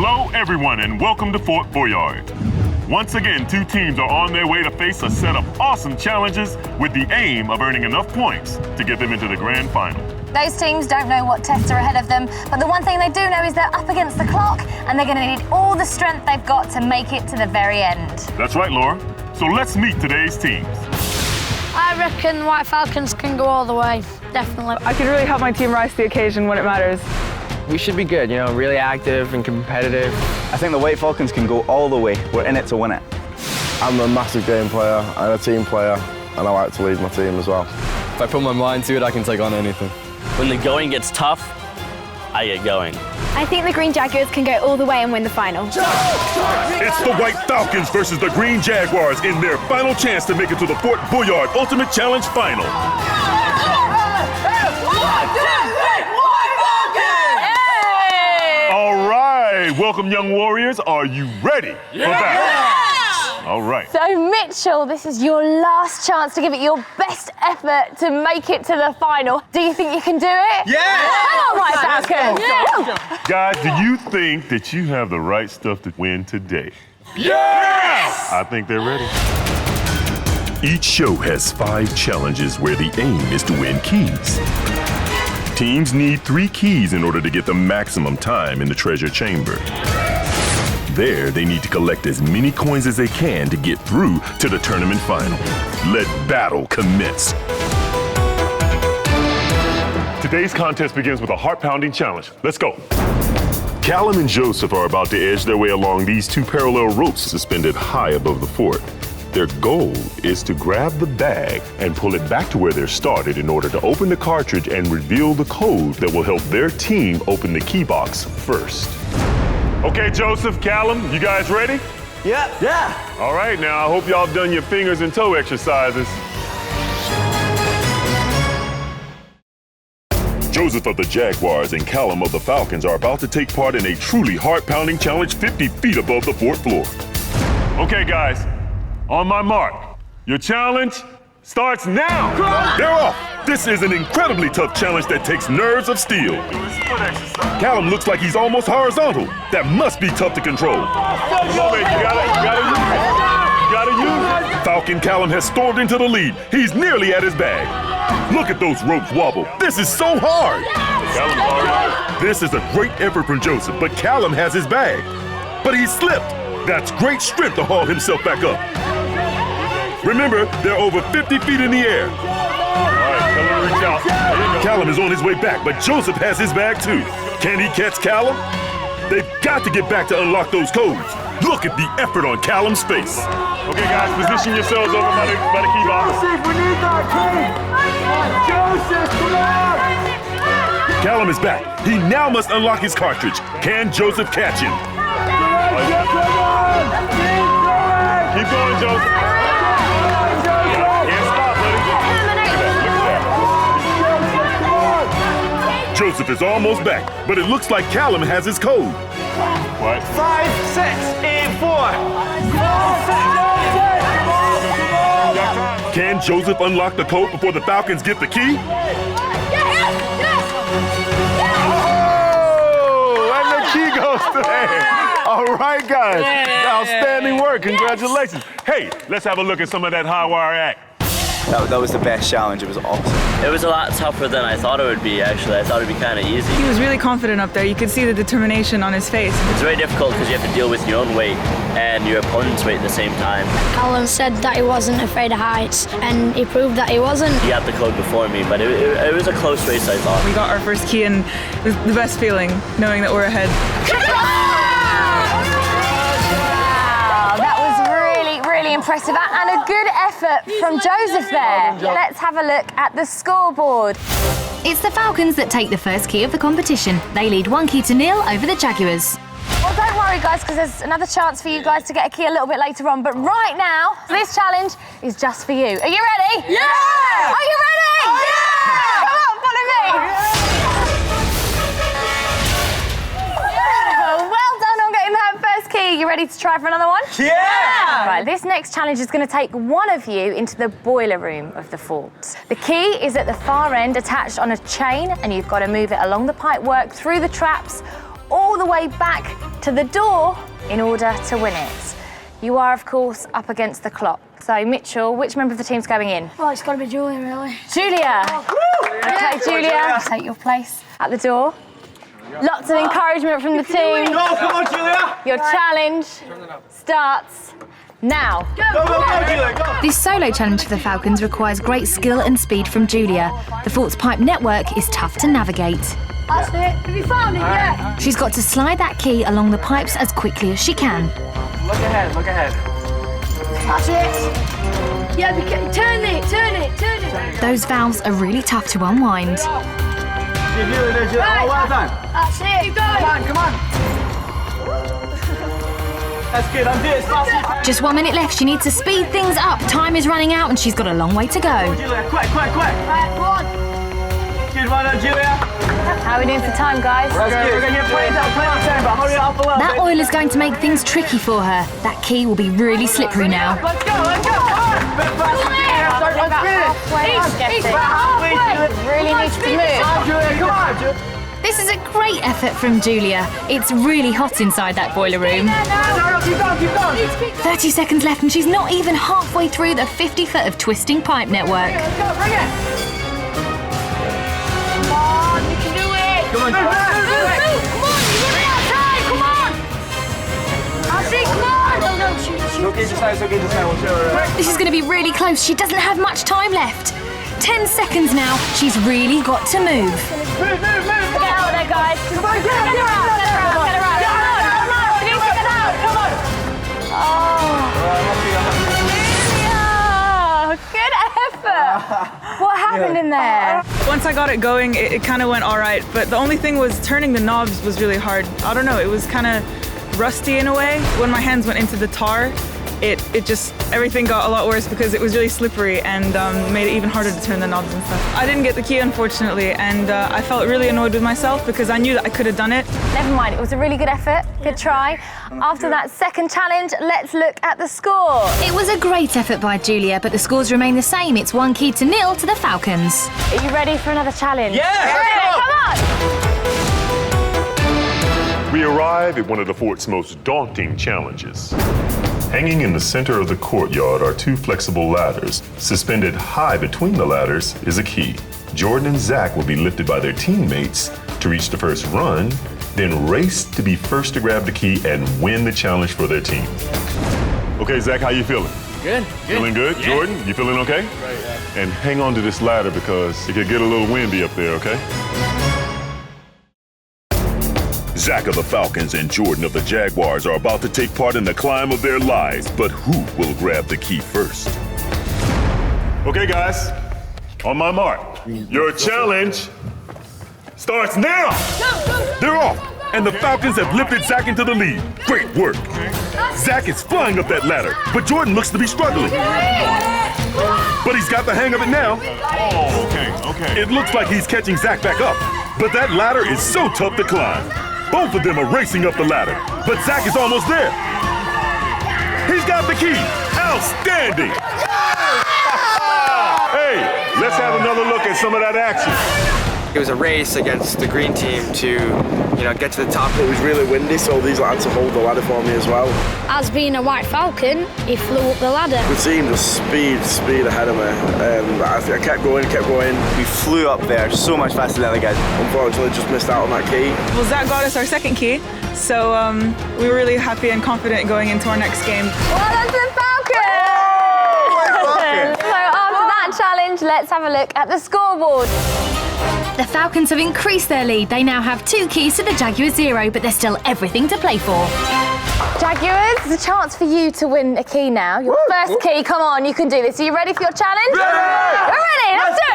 Hello, everyone, and welcome to Fort Boyard. Once again, two teams are on their way to face a set of awesome challenges with the aim of earning enough points to get them into the grand final. Those teams don't know what tests are ahead of them, but the one thing they do know is they're up against the clock and they're going to need all the strength they've got to make it to the very end. That's right, Laura. So let's meet today's teams. I reckon White Falcons can go all the way, definitely. I could really help my team rise to the occasion when it matters. We should be good, you know, really active and competitive. I think the White Falcons can go all the way. We're in it to win it. I'm a massive game player and a team player, and I like to lead my team as well. If I put my mind to it, I can take on anything. When the going gets tough, I get going. I think the Green Jaguars can go all the way and win the final. It's the White Falcons versus the Green Jaguars in their final chance to make it to the Fort Boyard Ultimate Challenge Final. All right, welcome, young warriors. Are you ready for that? All right. So, Mitchell, this is your last chance to give it your best effort to make it to the final. Do you think you can do it? Yeah! Come on, White Falcons! Yeah. Guys, do you think that you have the right stuff to win today? Yes! I think they're ready. Each show has 5 challenges where the aim is to win keys. Teams need 3 keys in order to get the maximum time in the treasure chamber. There, they need to collect as many coins as they can to get through to the tournament final. Let battle commence. Today's contest begins with a heart-pounding challenge. Let's go. Callum and Joseph are about to edge their way along these 2 parallel ropes suspended high above the fort. Their goal is to grab the bag and pull it back to where they're started in order to open the cartridge and reveal the code that will help their team open the key box first. Okay, Joseph, Callum, you guys ready? Yeah. All right, now I hope y'all done your fingers and toe exercises. Joseph of the Jaguars and Callum of the Falcons are about to take part in a truly heart-pounding challenge 50 feet above the fort floor. Okay, guys, on my mark, your challenge starts now. They're off. This is an incredibly tough challenge that takes nerves of steel. Callum looks like he's almost horizontal. That must be tough to control. You gotta use it. Falcon Callum has stormed into the lead. He's nearly at his bag. Look at those ropes wobble. This is so hard. This is a great effort from Joseph, but Callum has his bag. But he slipped. That's great strength to haul himself back up. Remember, they're over 50 feet in the air. All right, tell him to reach out. Callum is on his way back, but Joseph has his bag too. Can he catch Callum? They've got to get back to unlock those codes. Look at the effort on Callum's face. Okay, guys, position yourselves over by the key box. Joseph, we need that key! Joseph, come on! Callum is back. He now must unlock his cartridge. Can Joseph catch him? Keep going, Joseph. Can't stop, buddy. Joseph is almost back, but it looks like Callum has his code. What? 5, 6, 8, 4. Can Joseph unlock the code before the Falcons get the key? Oh, and the key goes to them. All right, guys. Outstanding work. Congratulations. Hey, let's have a look at some of that high wire act. That was the best challenge. It was awesome. It was a lot tougher than I thought it would be, actually. I thought it'd be kind of easy. He was really confident up there. You could see the determination on his face. It's very difficult because you have to deal with your own weight and your opponent's weight at the same time. Callum said that he wasn't afraid of heights, and he proved that he wasn't. He had the code before me, but it was a close race, I thought. We got our first key, and it was the best feeling, knowing that we're ahead. Really impressive and a good effort from Joseph there. Let's have a look at the scoreboard. It's the Falcons that take the first key of the competition. They lead 1-0 over the Jaguars. Well, don't worry, guys, because there's another chance for you guys to get a key a little bit later on. But right now, this challenge is just for you. Are you ready? Yeah! Are you ready? Oh, yeah! Come on, follow me. Well done on getting that first key. You ready to try for another one? Yeah! Right, this next challenge is going to take one of you into the boiler room of the fort. The key is at the far end, attached on a chain, and you've got to move it along the pipework, through the traps, all the way back to the door in order to win it. You are, of course, up against the clock. So, Mitchell, which member of the team's going in? Well, it's got to be Julia, really. Julia! Okay, Julia, take your place at the door. Lots of encouragement from the team. Go, come on, Julia! Your challenge starts now. Go, Julia, go! This solo challenge for the Falcons requires great skill and speed from Julia. The Fort's pipe network is tough to navigate. That's it. Have you found it yet? She's got to slide that key along the pipes as quickly as she can. Look ahead, look ahead. That's it. Yeah, turn it. Those valves are really tough to unwind. Right. Well done. That's it. Keep going. Come on. That's good, undo it as fast as you can. Just 1 minute left. She needs to speed things up. Time is running out and she's got a long way to go. Julia, quick. Right, go on. Good, well done, Julia. How are we doing for time, guys? That's good. We're going to get plenty of time, but hurry up a little That bit. oil is going to make things tricky for her. That key will be really slippery now. Let's go, come on. Bit faster. Really needs to move. Julia, come on, Julia. This is a great effort from Julia. It's really hot inside that boiler room. Keep going. 30 seconds left and she's not even halfway through the 50 foot of twisting pipe network. Let's go, bring it. Come on, you can do it. Come on, Move. Come on, you're running out of time. Come on. That's it, come on. No, shoot. Okay, just now. We'll show her. This is going to be really close. She doesn't have much time left. 10 seconds now. She's really got to move. Move. Get out of there, guys. Come on, get Get her out. Come on. You need to get out. Come on. Good effort. What happened in there? Once I got it going, it kind of went all right. But the only thing was turning the knobs was really hard. I don't know, it was kind of rusty in a way. When my hands went into the tar, it just, everything got a lot worse because it was really slippery and made it even harder to turn the knobs and stuff. I didn't get the key, unfortunately, and I felt really annoyed with myself because I knew that I could have done it. Never mind, it was a really good effort. Good try. After that second challenge, let's look at the score. It was a great effort by Julia, but the scores remain the same. It's 1-0 to the Falcons. Are you ready for another challenge? Yeah, let's go. Come on! We arrive at one of the fort's most daunting challenges. Hanging in the center of the courtyard are two flexible ladders. Suspended high between the ladders is a key. Jordan and Zach will be lifted by their teammates to reach the first run, then race to be first to grab the key and win the challenge for their team. Okay, Zach, how you feeling? Good. Feeling good? Yeah. Jordan, you feeling okay? Right, yeah. And hang on to this ladder because it could get a little windy up there, okay? Zach of the Falcons and Jordan of the Jaguars are about to take part in the climb of their lives, but who will grab the key first? Okay, guys, on my mark. Your challenge starts now! They're off, and the Falcons have lifted Zach into the lead. Great work. Zach is flying up that ladder, but Jordan looks to be struggling. But he's got the hang of it now. Oh, okay. It looks like he's catching Zach back up, but that ladder is so tough to climb. Both of them are racing up the ladder, but Zach is almost there. He's got the key. Outstanding. Hey, let's have another look at some of that action. It was a race against the green team to, get to the top. It was really windy, so these had to hold the ladder for me as well. As being a White Falcon, he flew up the ladder. The team just speed ahead of me. I kept going. We flew up there so much faster than the other guys. Unfortunately, just missed out on that key. Well, Zach got us our second key, so we were really happy and confident going into our next game. Well done to the Falcons! So after that challenge, let's have a look at the scoreboard. The Falcons have increased their lead. They now have 2 keys to the Jaguars 0, but there's still everything to play for. Jaguars, there's a chance for you to win a key now. Your first key, come on, you can do this. Are you ready for your challenge? Ready! We're ready, let's do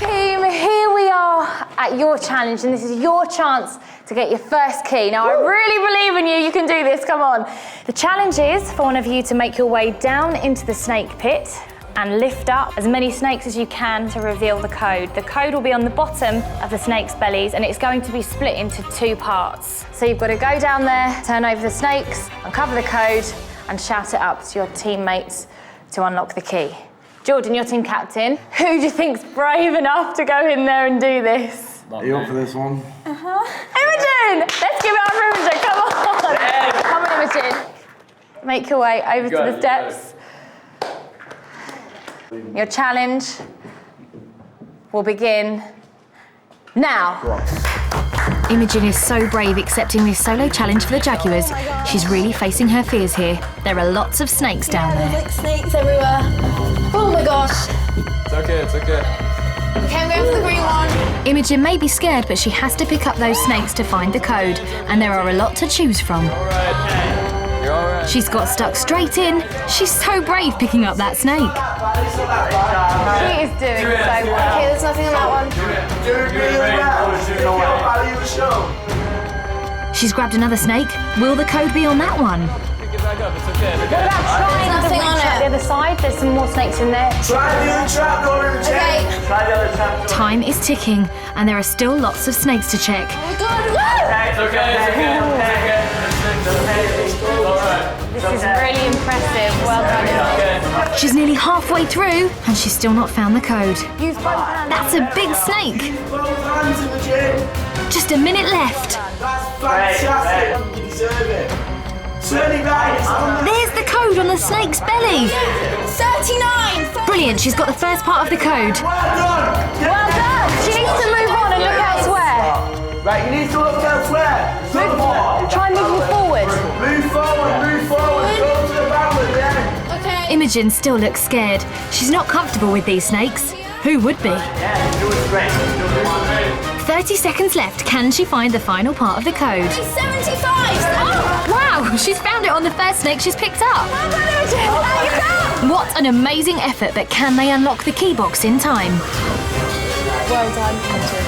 it! Team, here we are at your challenge, and this is your chance to get your first key. Now, I really believe in you. You can do this, come on. The challenge is for one of you to make your way down into the snake pit and lift up as many snakes as you can to reveal the code. The code will be on the bottom of the snake's bellies, and it's going to be split into 2 parts. So you've got to go down there, turn over the snakes, uncover the code, and shout it up to your teammates to unlock the key. Jordan, your team captain, who do you think's brave enough to go in there and do this? Are you up for this one? Imogen! Let's give it up for Imogen, come on! Come on, Imogen. Make your way over to the steps. Your challenge will begin now. Imogen is so brave accepting this solo challenge for the Jaguars. She's really facing her fears here. There are lots of snakes down there. There's like snakes everywhere. Oh my gosh. It's okay, it's okay. Okay, I'm going for the green one. Imogen may be scared, but she has to pick up those snakes to find the code, and there are a lot to choose from. You're all right. She's got stuck straight in. She's so brave picking up that snake. She is doing so well. Okay, there's nothing on that one. She's grabbed another snake. Will the code be on that one? Pick it back up, it's okay. What about trying the Nothing on reach at it. the other side? There's some more snakes in there. Try the other trap door in the chain. Okay. Try the other trap door. Time is ticking, and there are still lots of snakes to check. Oh my god, woo! It's okay, it's okay. This is really impressive. Well done. She's nearly halfway through, and she's still not found the code. Use both hands. That's a big snake. Both hands in the chain. Just a minute left. That's fantastic. You deserve it. Turn it back. There's the code on the snake's belly. 39! Brilliant, she's got the first part of the code. Well done. Well done. She needs to move on and look elsewhere. Right, you need to look elsewhere. Try moving forward. Move forward, move forward. Go to the ballad, yeah. Okay. Imogen still looks scared. She's not comfortable with these snakes. Who would be? Yeah, do it straight. 30 seconds left. Can she find the final part of the code? 75! Oh, wow, she's found it on the first snake she's picked up. What an amazing effort, but can they unlock the key box in time? Well done, Imogen.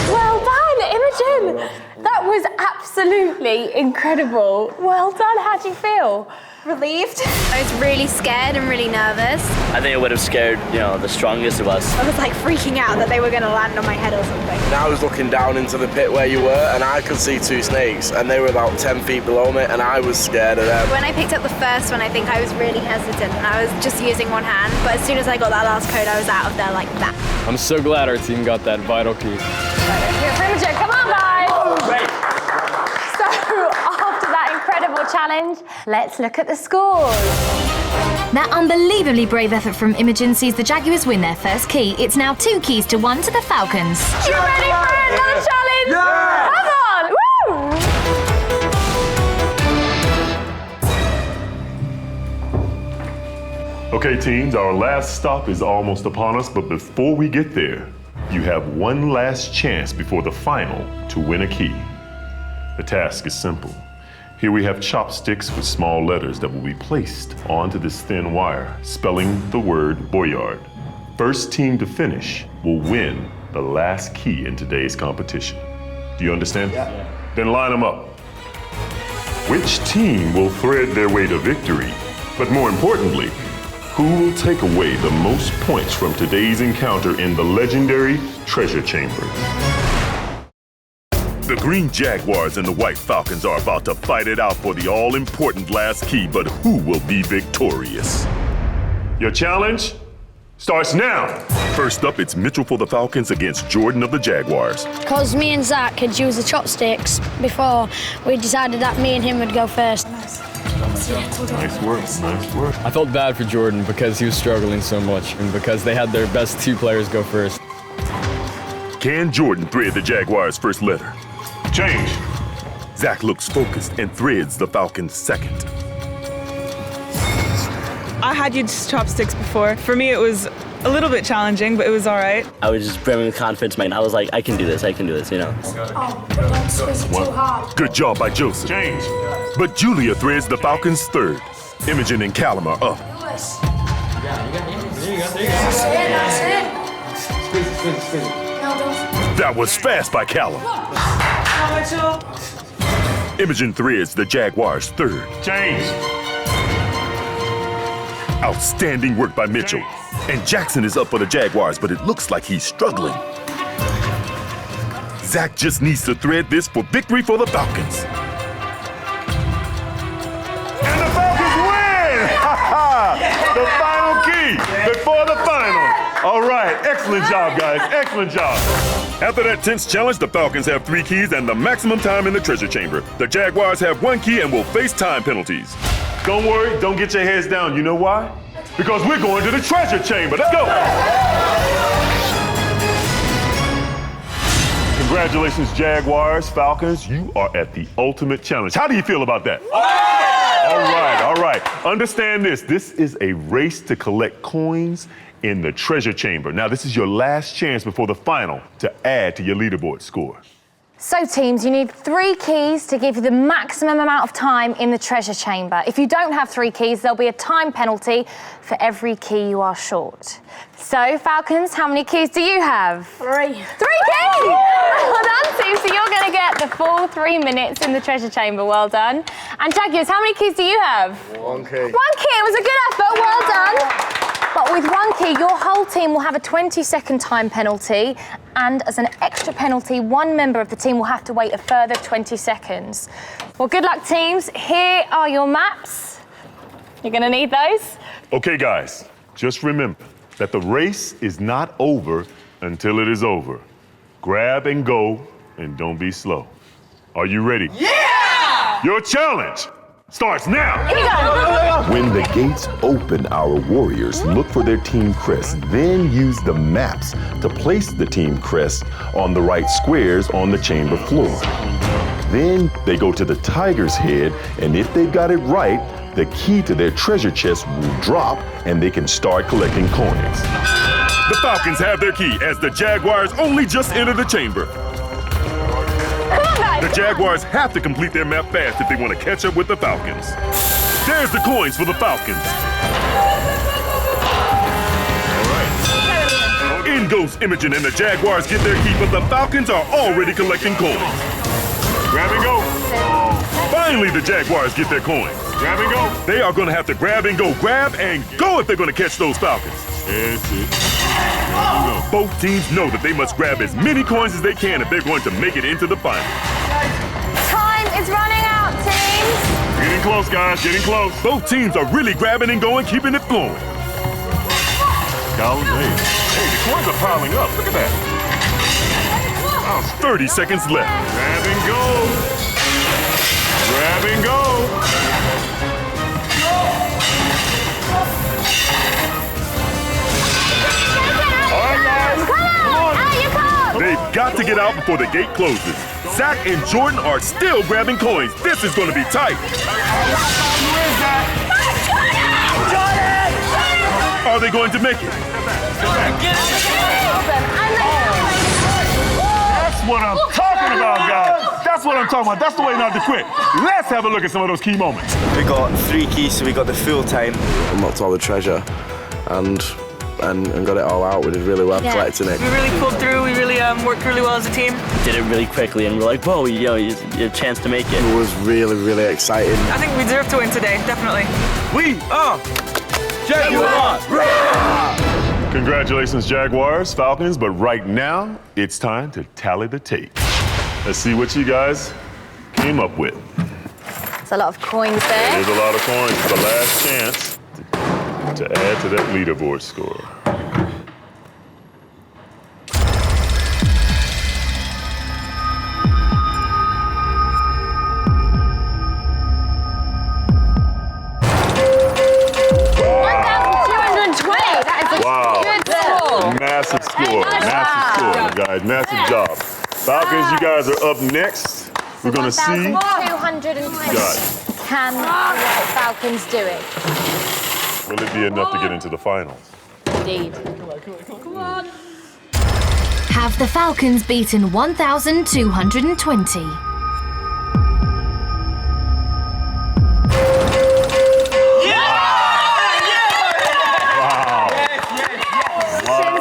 Well done, Imogen! That was absolutely incredible. Well done, how do you feel? Relieved. I was really scared and really nervous. I think it would have scared, the strongest of us. I was like freaking out that they were going to land on my head or something. And I was looking down into the pit where you were, and I could see two snakes, and they were about 10 feet below me, and I was scared of them. When I picked up the first one, I think I was really hesitant and I was just using one hand. But as soon as I got that last code, I was out of there like that. I'm so glad our team got that vital key. Here for Imogen, come on guys! So after that incredible challenge, let's look at the scores. That unbelievably brave effort from Imogen sees the Jaguars win their first key. It's now 2 keys to 1 to the Falcons. You ready for another challenge? Yeah! Come on! Woo! Okay, teams, our last stop is almost upon us, but before we get there, you have one last chance before the final to win a key. The task is simple. Here we have chopsticks with small letters that will be placed onto this thin wire, spelling the word Boyard. First team to finish will win the last key in today's competition. Do you understand? Yeah. Then line them up. Which team will thread their way to victory? But more importantly, who will take away the most points from today's encounter in the legendary treasure chamber? The Green Jaguars and the White Falcons are about to fight it out for the all-important last key, but who will be victorious? Your challenge starts now. First up, it's Mitchell for the Falcons against Jordan of the Jaguars. Because me and Zach had used the chopsticks before, we decided that me and him would go first. Nice work, nice work. I felt bad for Jordan because he was struggling so much and because they had their best 2 players go first. Can Jordan thread the Jaguars' first letter? Change. Zach looks focused and threads the Falcons' second. I had used chopsticks before. For me, it was a little bit challenging, but it was all right. I was just brimming with confidence, man. I was like, I can do this, Oh, but don't squeeze it too hard. Good job by Joseph. Change. But Julia threads the Falcons' third. Imogen and Callum are up. That was fast by Callum. Imogen threads the Jaguars' third. Change. Outstanding work by Mitchell. And Jackson is up for the Jaguars, but it looks like he's struggling. Zach just needs to thread this for victory for the Falcons. And the Falcons win! The final key before Excellent job, guys. Excellent job. After that tense challenge, the Falcons have 3 keys and the maximum time in the treasure chamber. The Jaguars have 1 key and will face time penalties. Don't worry, don't get your heads down. You know why? Because we're going to the treasure chamber. Let's go. Congratulations, Jaguars, Falcons. You are at the ultimate challenge. How do you feel about that? All right. Understand this. This is a race to collect coins in the treasure chamber. Now, this is your last chance before the final to add to your leaderboard score. So teams, you need 3 keys to give you the maximum amount of time in the treasure chamber. If you don't have 3 keys, there'll be a time penalty for every key you are short. So, Falcons, how many keys do you have? 3. 3 keys! Well done, team. So you're going to get the full 3 minutes in the treasure chamber. Well done. And Jaguars, how many keys do you have? 1 key. 1 key. It was a good effort. Well done. But with 1 key, your whole team will have a 20-second time penalty. And as an extra penalty, 1 member of the team will have to wait a further 20 seconds. Well, good luck, teams. Here are your maps. You're going to need those. Okay, guys, just remember that the race is not over until it is over. Grab and go, and don't be slow. Are you ready? Yeah! Your challenge starts now. Here you go. When the gates open, our warriors look for their team crest, then use the maps to place the team crest on the right squares on the chamber floor. Then they go to the tiger's head, and if they've got it right, the key to their treasure chest will drop, and they can start collecting coins. The Falcons have their key as the Jaguars only just entered the chamber. The Jaguars have to complete their map fast if they want to catch up with the Falcons. There's the coins for the Falcons. All right. In goes Imogen and the Jaguars get their key, but the Falcons are already collecting coins. Grab and go. Finally, the Jaguars get their coins. Grab and go. They are going to have to grab and go. Grab and go if they're going to catch those Falcons. That's it. Both teams know that they must grab as many coins as they can if they're going to make it into the final. Time is running out, teams. Getting close, guys, getting close. Both teams are really grabbing and going, keeping it flowing. Hey, the coins are piling up. Look at that. Oh, 30 seconds left. Grab and go. Grab and go. All right, guys. Come on. Out you come. They've got to get out before the gate closes. Zach and Jordan are still grabbing coins. This is going to be tight. Who is that? Jordan! Are they going to make it? That's what I'm talking about, guys. That's what I'm talking about. That's the way not to quit. Let's have a look at some of those key moments. We got 3 keys, so we got the full time. Unlocked all the treasure and got it all out. We did really well collecting it. We really pulled through. We really worked really well as a team. Did it really quickly, and we're like, whoa, you know, you have a chance to make it. It was really, really exciting. I think we deserve to win today, definitely. We are Jaguars! Congratulations, Jaguars, Falcons, but right now, it's time to tally the tape. Let's see what you guys came up with. There's a lot of coins there. There's a lot of coins. It's the last chance to add to that leaderboard score. Massive score, guys. Massive job. Falcons, you guys are up next. We're going to see. 1,220. Can the Falcons do it? Will it be enough to get into the finals? Indeed. Come on. Have the Falcons beaten 1,220?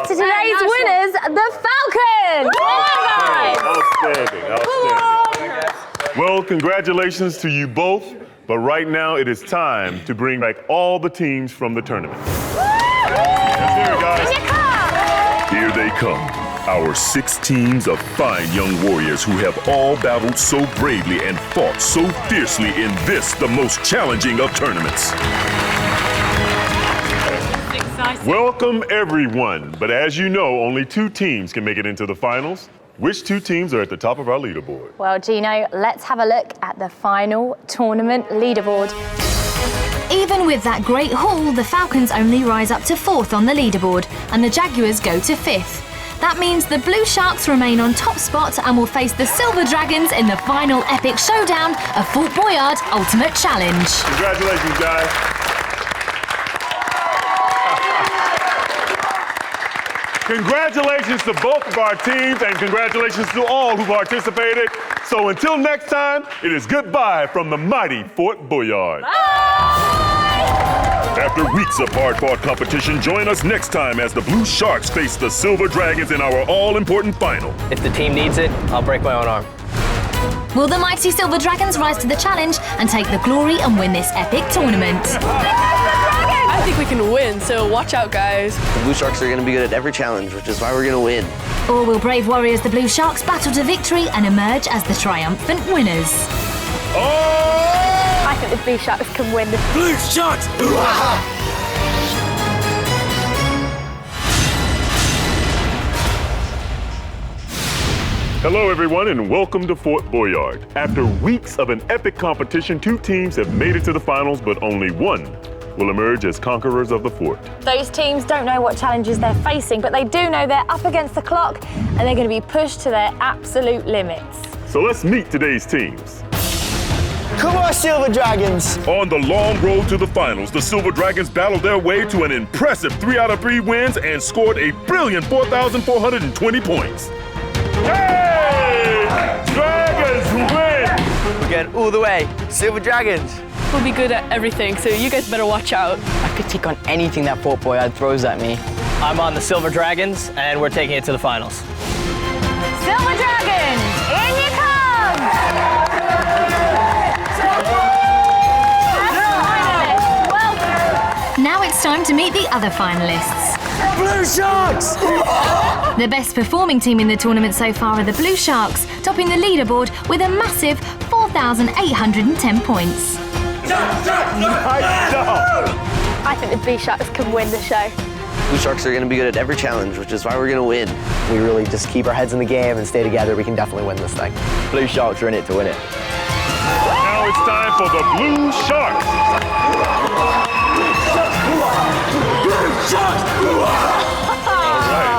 Today's winners, the Falcons! Outstanding. Well, congratulations to you both, but right now it is time to bring back all the teams from the tournament. Let's hear it, guys. Here they come, our 6 teams of fine young warriors who have all battled so bravely and fought so fiercely in this, the most challenging of tournaments. Welcome, everyone. But as you know, only 2 teams can make it into the finals. Which 2 teams are at the top of our leaderboard? Well, Geno, let's have a look at the final tournament leaderboard. Even with that great haul, the Falcons only rise up to 4th on the leaderboard, and the Jaguars go to 5th. That means the Blue Sharks remain on top spot and will face the Silver Dragons in the final epic showdown of Fort Boyard Ultimate Challenge. Congratulations, guys. Congratulations to both of our teams, and congratulations to all who participated. So until next time, it is goodbye from the mighty Fort Boyard. After weeks of hard-fought competition, join us next time as the Blue Sharks face the Silver Dragons in our all-important final. If the team needs it, I'll break my own arm. Will the mighty Silver Dragons rise to the challenge and take the glory and win this epic tournament? I think we can win, so watch out, guys. The Blue Sharks are going to be good at every challenge, which is why we're going to win. Or will brave warriors the Blue Sharks battle to victory and emerge as the triumphant winners? I think the Blue Sharks can win. Blue Sharks! Hello, everyone, and welcome to Fort Boyard. After weeks of an epic competition, 2 teams have made it to the finals, but only one will emerge as conquerors of the fort. Those teams don't know what challenges they're facing, but they do know they're up against the clock and they're going to be pushed to their absolute limits. So let's meet today's teams. Come on, Silver Dragons! On the long road to the finals, the Silver Dragons battled their way to an impressive 3 out of 3 wins and scored a brilliant 4,420 points. Hey! Dragons win! We're getting all the way. Silver Dragons! We'll be good at everything, so you guys better watch out. I could take on anything that Fort Boyard throws at me. I'm on the Silver Dragons, and we're taking it to the finals. Silver Dragons, in you come! Now it's time to meet the other finalists. Blue Sharks! The best performing team in the tournament so far are the Blue Sharks, topping the leaderboard with a massive 4,810 points. I think the Blue Sharks can win the show. Blue Sharks are going to be good at every challenge, which is why we're going to win. We really just keep our heads in the game and stay together. We can definitely win this thing. Blue Sharks are in it to win it. Now it's time for the Blue Sharks.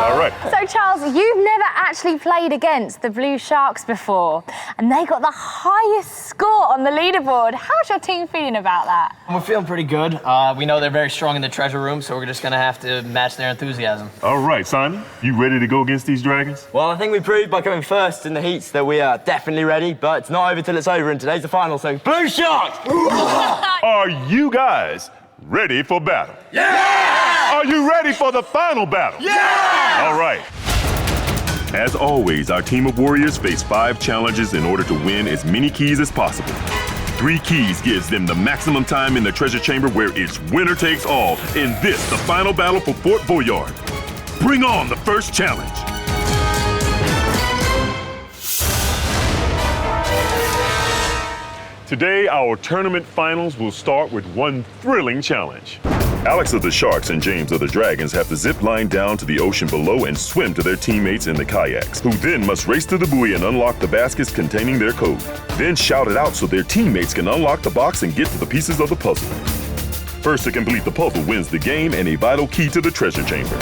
All right. So, Charles, you've never actually played against the Blue Sharks before, and they got the highest score on the leaderboard. How's your team feeling about that? We're feeling pretty good. We know they're very strong in the treasure room, so we're just going to have to match their enthusiasm. All right, Simon, you ready to go against these dragons? Well, I think we proved by coming first in the heats that we are definitely ready, but it's not over till it's over, and today's the final, so Blue Sharks! Are you guys ready for battle? Yeah! Are you ready for the final battle? Yeah! All right. As always, our team of warriors face 5 challenges in order to win as many keys as possible. 3 keys gives them the maximum time in the treasure chamber where it's winner takes all in this, the final battle for Fort Boyard. Bring on the first challenge. Today, our tournament finals will start with one thrilling challenge. Alex of the Sharks and James of the Dragons have to zip line down to the ocean below and swim to their teammates in the kayaks, who then must race to the buoy and unlock the baskets containing their code. Then shout it out so their teammates can unlock the box and get to the pieces of the puzzle. First to complete the puzzle wins the game and a vital key to the treasure chamber.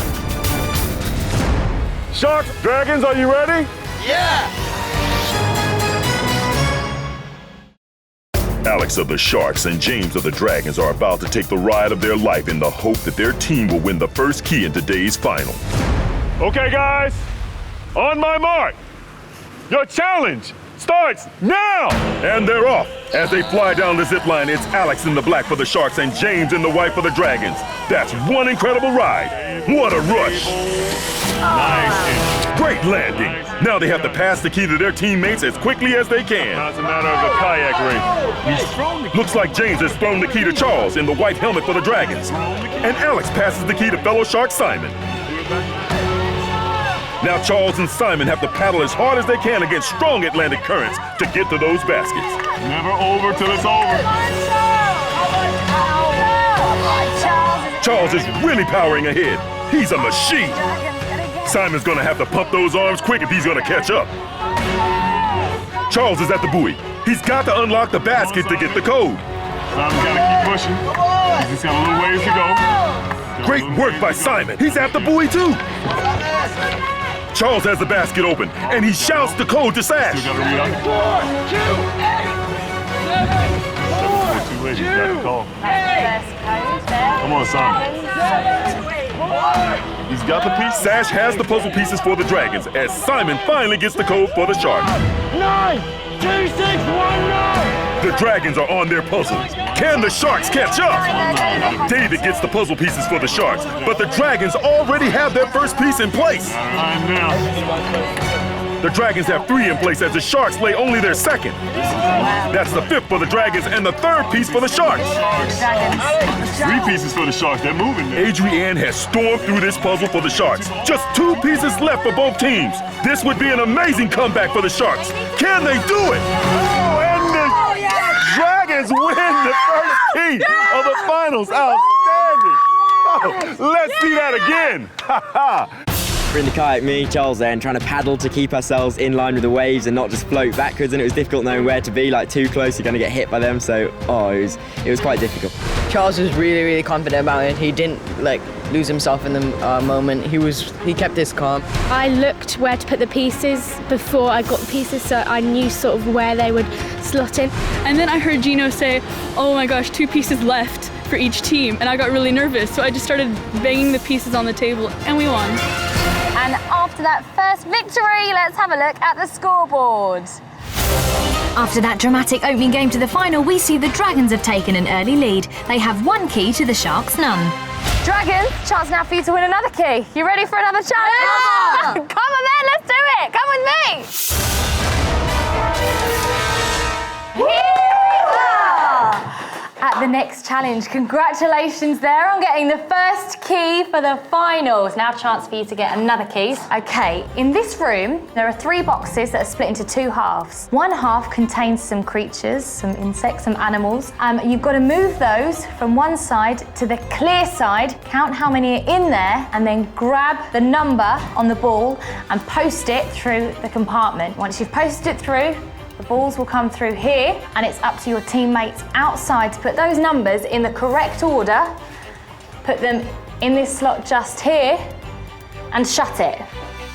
Sharks, Dragons, are you ready? Yeah! Alex of the Sharks and James of the Dragons are about to take the ride of their life in the hope that their team will win the first key in today's final. Okay, guys, on my mark, your challenge starts now! And they're off. As they fly down the zip line, it's Alex in the black for the Sharks and James in the white for the Dragons. That's one incredible ride. What a rush. Nice. Great landing. Now they have to pass the key to their teammates as quickly as they can. Now it's a matter of the kayak race. Looks like James has thrown the key to Charles in the white helmet for the Dragons. And Alex passes the key to fellow Shark Simon. Now Charles and Simon have to paddle as hard as they can against strong Atlantic currents to get to those baskets. Never over till it's over. Charles is really powering ahead. He's a machine. Simon's gonna have to pump those arms quick if he's gonna catch up. Charles is at the buoy. He's got to unlock the basket to get the code. Simon's gotta keep pushing. He's just got a little ways to go. Great work by Simon. He's at the buoy too. Charles has the basket open, and he shouts the code to Sash. Still gotta read up. 4, 2, 8. He's got the call. Come on, Simon. He's got the piece. Sash has the puzzle pieces for the Dragons as Simon finally gets the code for the Sharks. 9, 2, 6, 1, 9. The Dragons are on their puzzles. Can the Sharks catch up? David gets the puzzle pieces for the Sharks, but the Dragons already have their first piece in place. The Dragons have 3 in place as the Sharks lay only their second. That's the 5th for the Dragons and the 3rd piece for the Sharks. 3 pieces for the Sharks. They're moving there. Adrienne has stormed through this puzzle for the Sharks. Just 2 pieces left for both teams. This would be an amazing comeback for the Sharks. Can they do it? Oh, and the Dragons win the first key of the finals. Outstanding. Oh, let's see that again. We're in the kayak, me, Charles there, and trying to paddle to keep ourselves in line with the waves and not just float backwards, and it was difficult knowing where to be, like too close, you're going to get hit by them, so it was quite difficult. Charles was really, really confident about it. He didn't lose himself in the moment. He kept his calm. I looked where to put the pieces before I got the pieces, so I knew sort of where they would slot in. And then I heard Geno say, "Oh my gosh, 2 pieces left for each team," and I got really nervous, so I just started banging the pieces on the table, and we won. And after that first victory, let's have a look at the scoreboard. After that dramatic opening game to the final, we see the Dragons have taken an early lead. They have 1 key to the Sharks' none. Dragons, chance now for you to win another key. You ready for another challenge? Yeah! Come on then, let's do it. Come with me. Here we are at the next challenge. Congratulations there on getting the first key for the finals. Now a chance for you to get another key. Okay, in this room, there are 3 boxes that are split into 2 halves. One half contains some creatures, some insects, some animals. You've got to move those from one side to the clear side, count how many are in there, and then grab the number on the ball and post it through the compartment. Once you've posted it through, the balls will come through here, and it's up to your teammates outside to put those numbers in the correct order, put them in this slot just here, and shut it.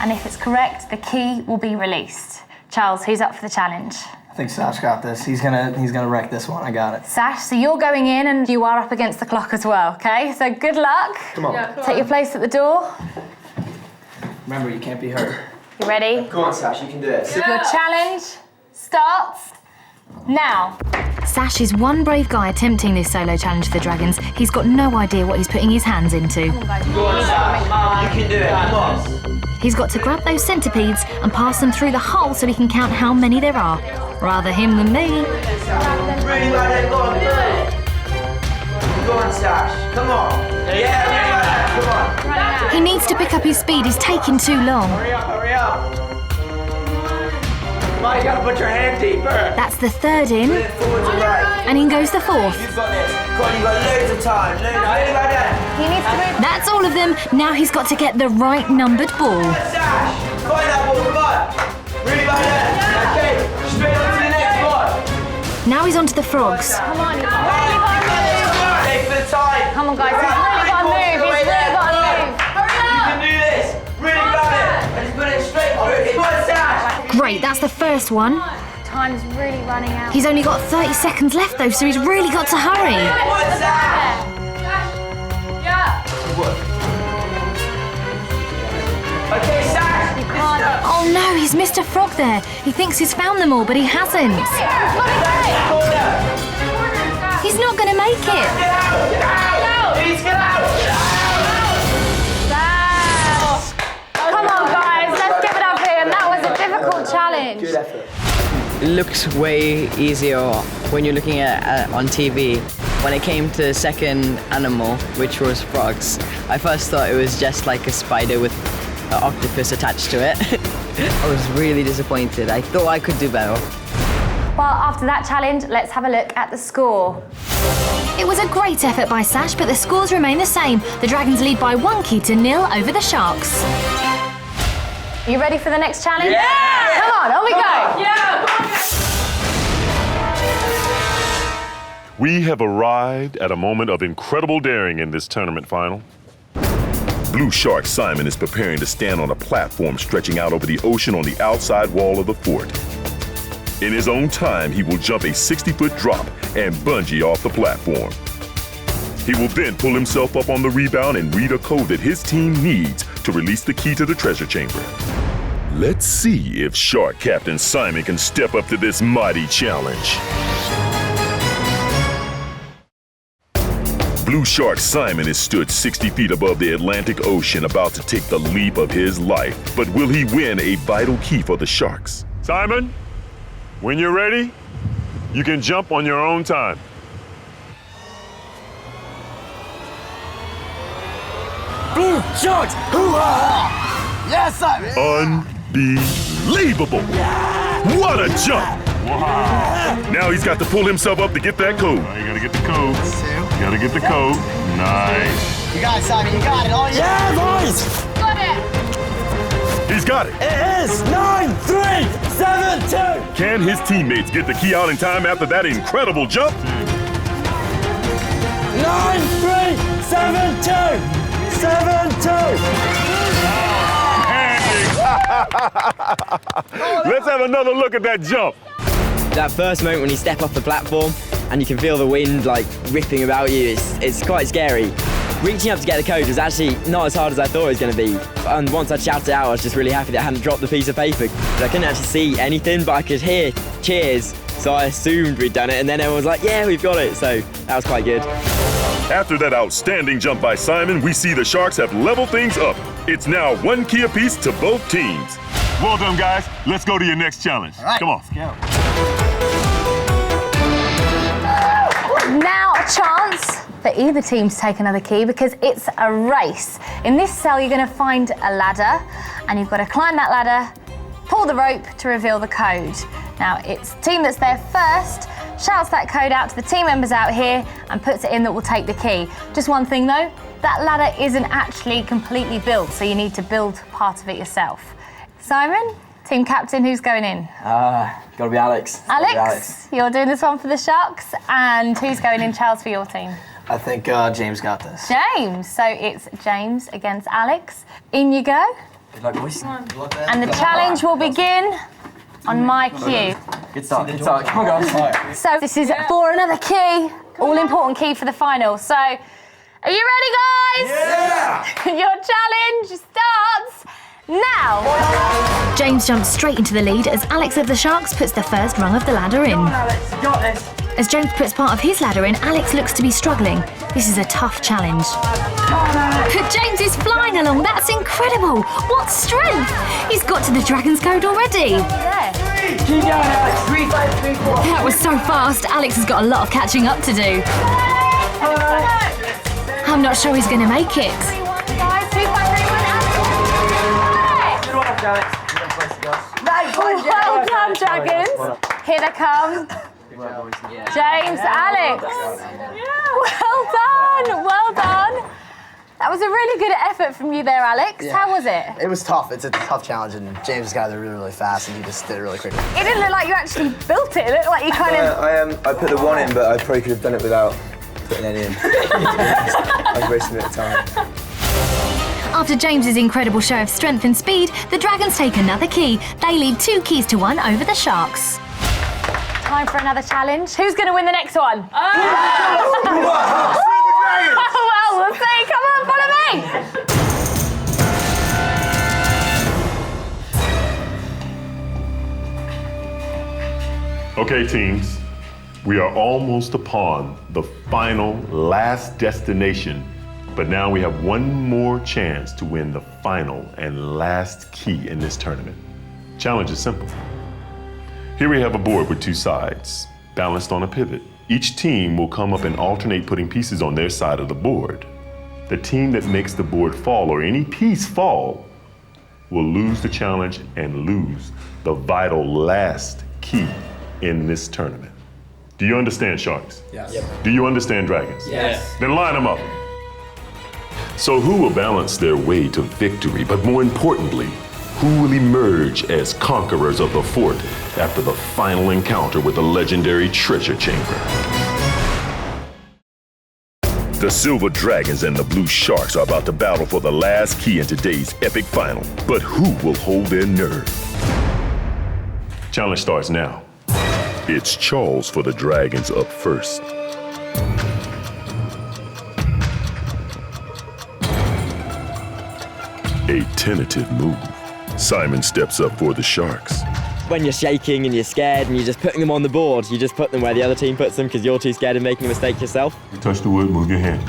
And if it's correct, the key will be released. Charles, who's up for the challenge? I think Sash got this. He's gonna wreck this one. I got it. Sash, so you're going in and you are up against the clock as well, okay? So good luck. Come on. Yeah, take your place at the door. Remember, you can't be hurt. You ready? Come on, Sash, you can do it. Your challenge starts now. Sash is one brave guy attempting this solo challenge for the Dragons. He's got no idea what he's putting his hands into. Go on, Sash. You can do it. Come on. He's got to grab those centipedes and pass them through the hole so he can count how many there are. Rather him than me. Really like that. Go on, do it. Go on, Sash. Come on. Yeah, really like that. Come on. He needs to pick up his speed. He's taking too long. Hurry up, hurry up. Come on, you gotta put your hand deeper. That's the 3rd in. Forward to right. And in goes the 4th. You've got this. Come on, you've got loads of time. Really like that. He needs to move. That's all of them. Now he's got to get the right numbered ball. Sash, find that ball, come on. Really like that. Okay, straight on to the next one. Now he's on to the frogs. Come on, you've really got to move. Take the time. Come on, guys, he's really got to move. He's really got to move. Hurry up. You can do this. Really got it. And just put it straight through. Come on, Sash. Great, that's the first one. Time's really running out. He's only got 30 seconds left though, so he's really got to hurry. Come on, Sash. Yeah. Okay, Sash. You can't. Oh no, he's missed a frog there. He thinks he's found them all, but he hasn't. He's not going to make it. Get out. Get out. Please get out. Sash. Come on, guys, let's give it up here. That was a difficult challenge. Good effort. It looks way easier when you're looking at on TV. When it came to the second animal, which was frogs, I first thought it was just like a spider with an octopus attached to it. I was really disappointed. I thought I could do better. Well, after that challenge, let's have a look at the score. It was a great effort by Sash, but the scores remain the same. The Dragons lead by 1 key to 0 over the Sharks. Are you ready for the next challenge? Yeah! Come on, on we go! Yeah! We have arrived at a moment of incredible daring in this tournament final. Blue Shark Simon is preparing to stand on a platform stretching out over the ocean on the outside wall of the fort. In his own time, he will jump a 60-foot drop and bungee off the platform. He will then pull himself up on the rebound and read a code that his team needs to release the key to the treasure chamber. Let's see if Shark Captain Simon can step up to this mighty challenge. Blue Shark Simon is stood 60 feet above the Atlantic Ocean, about to take the leap of his life. But will he win a vital key for the Sharks? Simon, when you're ready, you can jump on your own time. Blue Sharks! Hoo-ha! Yes, Simon! Unbelievable! What a jump! Wow. Now he's got to pull himself up to get that code. You gotta get the code. You gotta get the code. Nice. You got it, Simon. You got it. Oh, yeah, boys! Got it! He's got it. It is 9-3-7-2. Can his teammates get the key out in time after that incredible jump? 9-3-7-2. 7-2. Let's have another look at that jump. That first moment when you step off the platform and you can feel the wind like ripping about you, it's quite scary. Reaching up to get the code was actually not as hard as I thought it was going to be. And once I shouted it out, I was just really happy that I hadn't dropped the piece of paper. I couldn't actually see anything, but I could hear cheers, so I assumed we'd done it, and then everyone was like, yeah, we've got it, so that was quite good. After that outstanding jump by Simon, we see the Sharks have leveled things up. It's now 1 key apiece to both teams. Well done, guys. Let's go to your next challenge. All right, come on. Let's go. Now a chance for either team to take another key because it's a race. In this cell, you're going to find a ladder and you've got to climb that ladder, pull the rope to reveal the code. Now, it's the team that's there first shouts that code out to the team members out here and puts it in that will take the key. Just one thing though, that ladder isn't actually completely built, so you need to build part of it yourself. Simon, team captain, who's going in? Gotta be Alex. Alex, you're doing this one for the Sharks, and who's going in, Charles, for your team? I think James got this. James, so it's James against Alex. In you go. Good luck, boys. And the challenge will begin on my cue. Good start, good start. Come on, guys. So this is for another key, all-important key for the final. So, are you ready, guys? Yeah! Your challenge starts now. James jumps straight into the lead as Alex of the Sharks puts the first rung of the ladder in. Come on, Alex, you got this. As James puts part of his ladder in, Alex looks to be struggling. This is a tough challenge. But James is flying along. That's incredible. What strength! He's got to the Dragon's Code already. Keep going, Alex. 3, 5, 3, 4. That was so fast. Alex has got a lot of catching up to do. I'm not sure he's going to make it. 3, 1, guys. 2, 5, 3, 1, Good work, Alex. Nice one, well done, Dragons. Here they come. James, Alex. Well done, well done. That was a really good effort from you there, Alex. Yeah. How was it? It was tough. It's a tough challenge, and James got there really, really fast, and he just did it really quickly. It didn't look like you actually built it. It looked like you kind of... I put the 1 in, but I probably could have done it without putting any in. I was wasting a bit of time. After James's incredible show of strength and speed, the Dragons take another key. They lead 2 keys to 1 over the Sharks. Time for another challenge. Who's going to win the next one? Oh, well, we'll see. Come on, follow me. Okay, teams, we are almost upon the final, last destination, but now we have one more chance to win the final and last key in this tournament. Challenge is simple. Here we have a board with 2 sides, balanced on a pivot. Each team will come up and alternate putting pieces on their side of the board. The team that makes the board fall, or any piece fall, will lose the challenge and lose the vital last key in this tournament. Do you understand sharks? Yes. Do you understand dragons? Yes. Then line them up. So who will balance their way to victory, but more importantly, who will emerge as conquerors of the fort after the final encounter with the legendary treasure chamber? The Silver Dragons and the Blue Sharks are about to battle for the last key in today's epic final. But who will hold their nerve? Challenge starts now. It's Charles for the Dragons up first. A tentative move. Simon steps up for the Sharks. When you're shaking and you're scared and you're just putting them on the board, you just put them where the other team puts them because you're too scared of making a mistake yourself. You touch the wood, move your hand.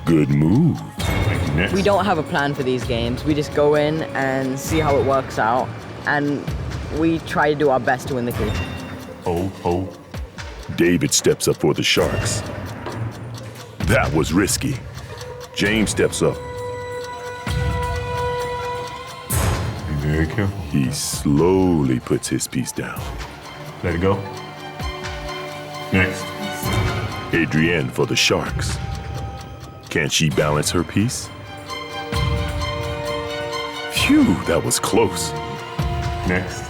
Good move. Thank you. Next. We don't have a plan for these games. We just go in and see how it works out, and we try to do our best to win the key. Oh. David steps up for the Sharks. That was risky. James steps up. Be very careful. He slowly puts his piece down. Let it go. Next. Adrienne for the Sharks. Can she balance her piece? Phew, that was close. Next.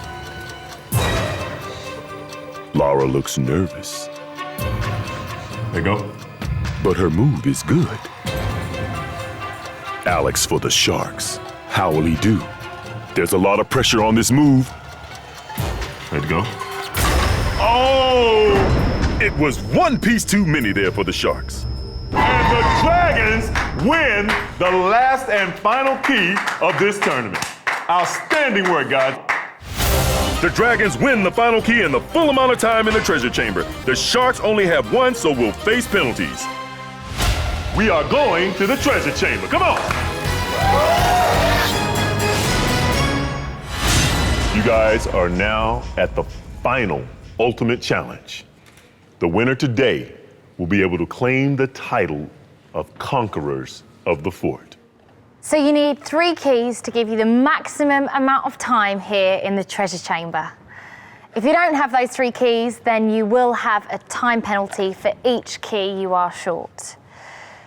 Laura looks nervous. There you go. But her move is good. Alex for the Sharks. How will he do? There's a lot of pressure on this move. Let it go. Oh! It was one piece too many there for the Sharks. And the Dragons win the last and final key of this tournament. Outstanding work, guys. The Dragons win the final key in the full amount of time in the treasure chamber. The Sharks only have one, so will face penalties. We are going to the treasure chamber. Come on! You guys are now at the final ultimate challenge. The winner today will be able to claim the title of Conquerors of the Fort. So you need 3 keys to give you the maximum amount of time here in the treasure chamber. If you don't have those 3 keys, then you will have a time penalty for each key you are short.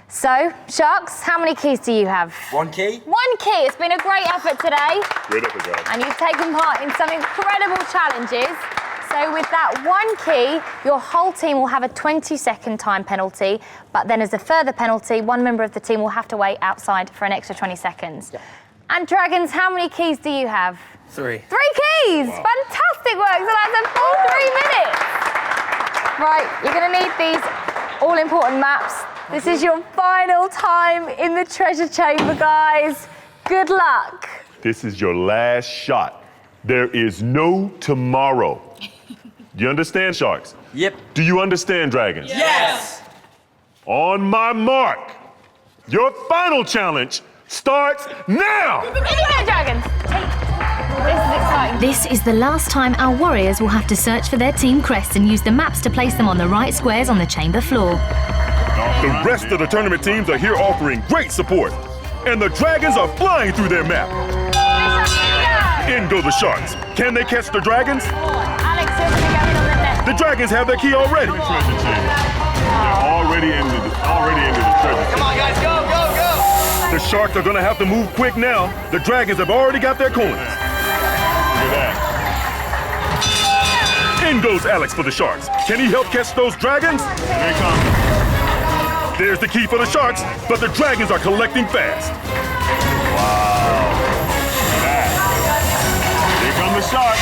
So, Sharks, how many keys do you have? 1 key. 1 key. It's been a great effort today. Great effort, guys. And you've taken part in some incredible challenges. So with that 1 key, your whole team will have a 20-second time penalty, but then as a further penalty, one member of the team will have to wait outside for an extra 20 seconds. Yeah. And Dragons, how many keys do you have? 3. 3 keys! Wow. Fantastic work, so that's a full 3 minutes. Right, you're gonna need these all-important maps. This is your final time in the treasure chamber, guys. Good luck. This is your last shot. There is no tomorrow. Do you understand, Sharks? Yep. Do you understand, Dragons? Yes! On my mark, your final challenge starts now! Here you go, Dragons. This is exciting. This is the last time our warriors will have to search for their team crests and use the maps to place them on the right squares on the chamber floor. The rest of the tournament teams are here offering great support, and the Dragons are flying through their map. In go the Sharks. Can they catch the Dragons? Alex, you're going to go in on the net. The Dragons have their key already. They're already into the treasure chamber. Come on, guys, go, go, go! The Sharks are going to have to move quick now. The Dragons have already got their coins. Look at that. In goes Alex for the Sharks. Can he help catch those Dragons? Here they come. There's the key for the Sharks, but the Dragons are collecting fast. Wow. Here come the Sharks.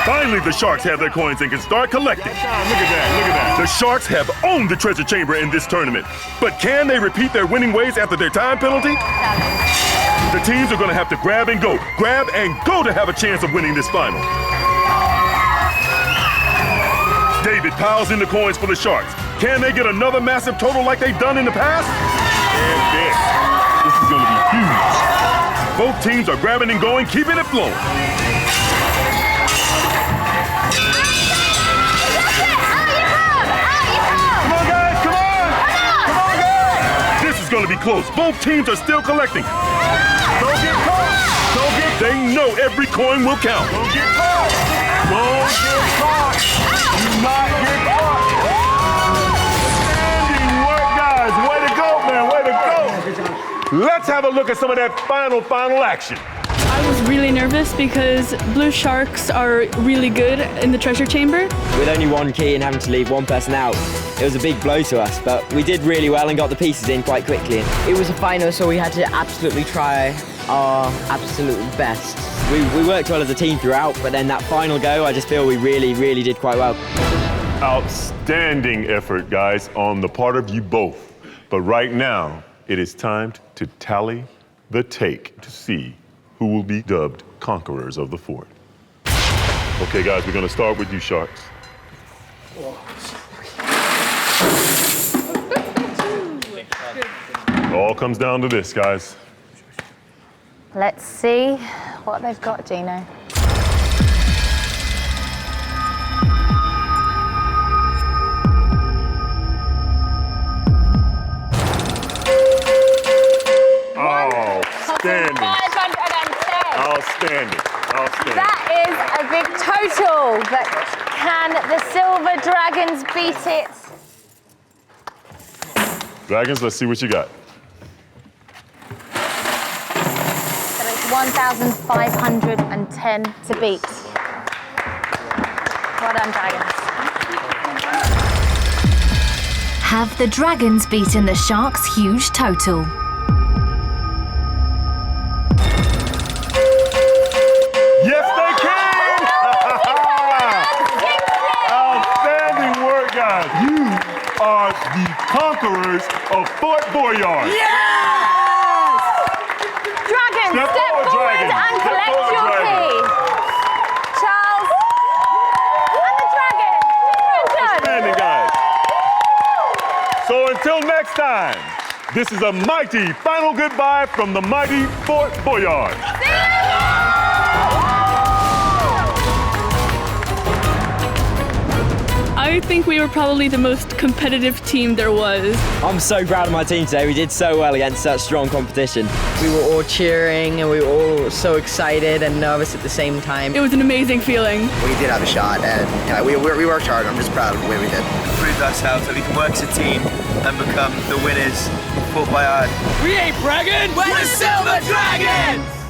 Finally, the Sharks have their coins and can start collecting. Look at that, look at that. The Sharks have owned the treasure chamber in this tournament. But can they repeat their winning ways after their time penalty? The teams are going to have to grab and go to have a chance of winning this final. David piles in the coins for the Sharks. Can they get another massive total like they've done in the past? And this is going to be huge. Both teams are grabbing and going, keeping it flowing. Come on, guys, come on! Come on, guys! This is going to be close. Both teams are still collecting. Don't get caught! They know every coin will count. Don't get caught! Don't get caught! Do not get caught! Let's have a look at some of that final action. I was really nervous because blue sharks are really good in the treasure chamber. With only one key and having to leave one person out, it was a big blow to us, but we did really well and got the pieces in quite quickly. It was a final, so we had to absolutely try our absolute best. We worked well as a team throughout, but then that final go, I just feel we really did quite well. Outstanding effort, guys, on the part of you both. But right now, it is time to tally the take to see who will be dubbed Conquerors of the Fort. Okay, guys, we're gonna start with you, Sharks. It all comes down to this, guys. Let's see what they've got, Geno. Outstanding. 510. Outstanding. Outstanding. That is a big total, but can the Silver Dragons beat it? Dragons, let's see what you got. So it's 1,510 to beat. Well done, Dragons. Have the Dragons beaten the Sharks' huge total? Yes, they can! Outstanding work, guys. You are the Conquerors of Fort Boyard. Dragons, Step step forward, forward Dragons. and Step collect forward, your Dragons. key. Charles and the Dragon. Outstanding, guys. So until next time, this is a mighty final goodbye from the mighty Fort Boyard. I think we were probably the most competitive team there was. I'm so proud of my team today. We did so well against such strong competition. We were all cheering and we were all so excited and nervous at the same time. It was an amazing feeling. We did have a shot, and we worked hard. I'm just proud of the way we did. Proved ourselves that we can work as a team and become the winners of Fort Boyard. We ain't bragging. We're the Silver Dragons.